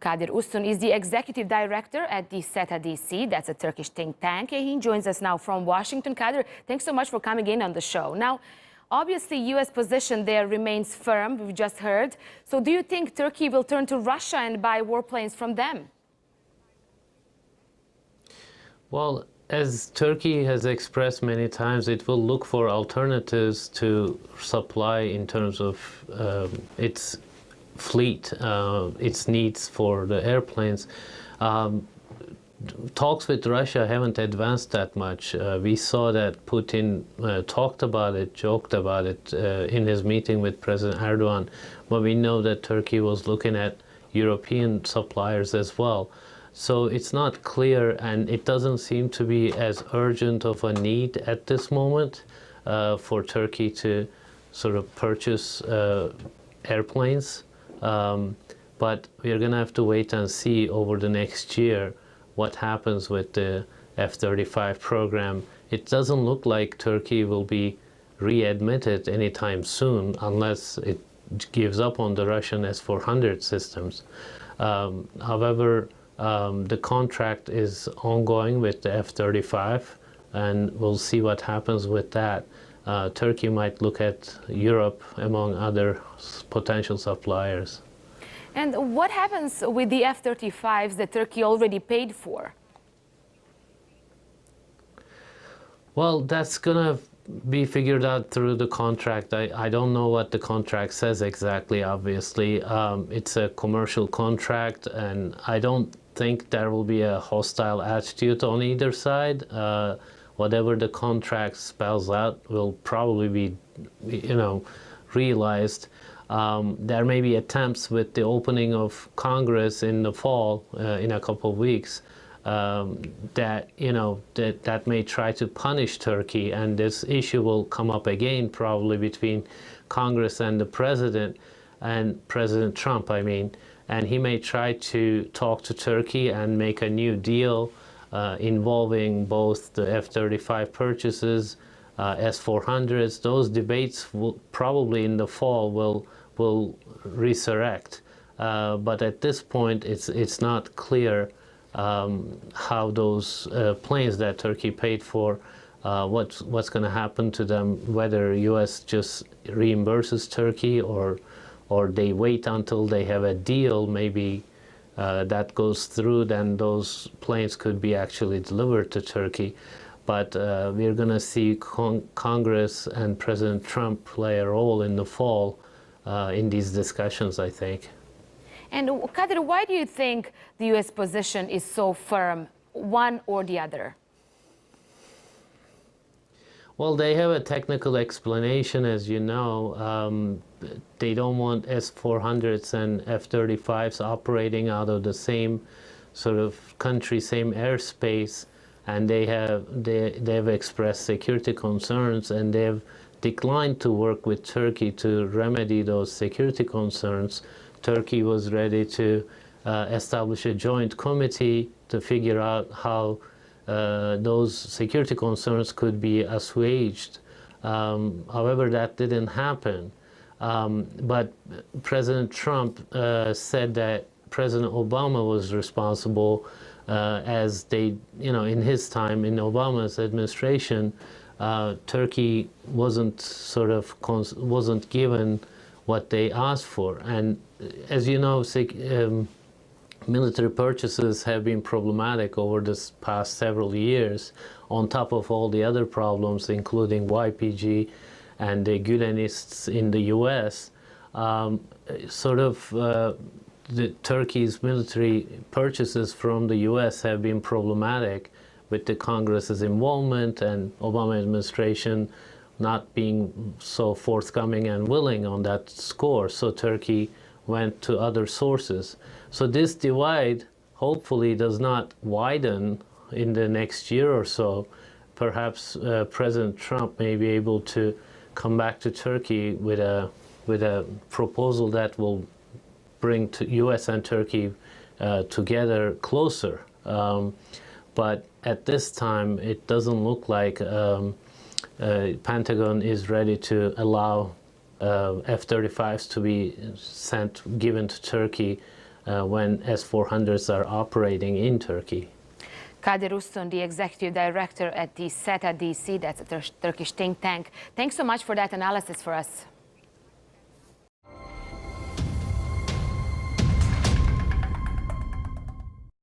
Kadir Ustun is the executive director at the SETA DC. That's a Turkish think tank. He joins us now from Washington. Kadir, thanks so much for coming in on the show. Now, obviously, U.S. position there remains firm, we've just heard. So do you think Turkey will turn to Russia and buy warplanes from them? Well, as Turkey has expressed many times, it will look for alternatives to supply in terms of its fleet, its needs for the airplanes. Talks with Russia haven't advanced that much. We saw that Putin talked about it, joked about it in his meeting with President Erdogan, but we know that Turkey was looking at European suppliers as well. So it's not clear, and it doesn't seem to be as urgent of a need at this moment for Turkey to sort of purchase airplanes. But we are going to have to wait and see over the next year what happens with the F-35 program. It doesn't look like Turkey will be readmitted anytime soon unless it gives up on the Russian S-400 systems. However, the contract is ongoing with the F-35, and we'll see what happens with that. Turkey might look at Europe among other potential suppliers. And what happens with the F-35s that Turkey already paid for? Well, that's going to be figured out through the contract. I don't know what the contract says exactly, obviously. It's a commercial contract, and I don't think there will be a hostile attitude on either side. Whatever the contract spells out will probably be, realized. There may be attempts with the opening of Congress in the fall, in a couple of weeks, that may try to punish Turkey, and this issue will come up again probably between Congress and the President, and President Trump, I mean, and he may try to talk to Turkey and make a new deal involving both the F-35 purchases, S-400s. Those debates will probably in the fall will resurrect, but at this point it's not clear how those planes that Turkey paid for, what's going to happen to them, whether U.S. just reimburses Turkey or they wait until they have a deal, maybe that goes through, then those planes could be actually delivered to Turkey. But we're going to see Congress and President Trump play a role in the fall in these discussions, I think. And Kadir, why do you think the U.S. position is so firm, one or the other? Well, they have a technical explanation, as you know. They don't want S-400s and F-35s operating out of the same sort of country, same airspace, and they have expressed security concerns, and they have declined to work with Turkey to remedy those security concerns. Turkey was ready to establish a joint committee to figure out how those security concerns could be assuaged. However, that didn't happen. But President Trump said that President Obama was responsible, as they, in his time, in Obama's administration, Turkey wasn't given what they asked for. And as you know, military purchases have been problematic over this past several years, on top of all the other problems, including YPG and the Gülenists in the U.S. The Turkey's military purchases from the U.S. have been problematic, with the Congress's involvement and Obama administration not being so forthcoming and willing on that score. So Turkey went to other sources. So this divide hopefully does not widen in the next year or so. Perhaps President Trump may be able to come back to Turkey with a proposal that will bring U.S. and Turkey together closer. But at this time, it doesn't look like Pentagon is ready to allow F-35s to be given to Turkey when S-400s are operating in Turkey. Kadir Ustun, the executive director at the SETA DC, that's a Turkish think tank. Thanks so much for that analysis for us.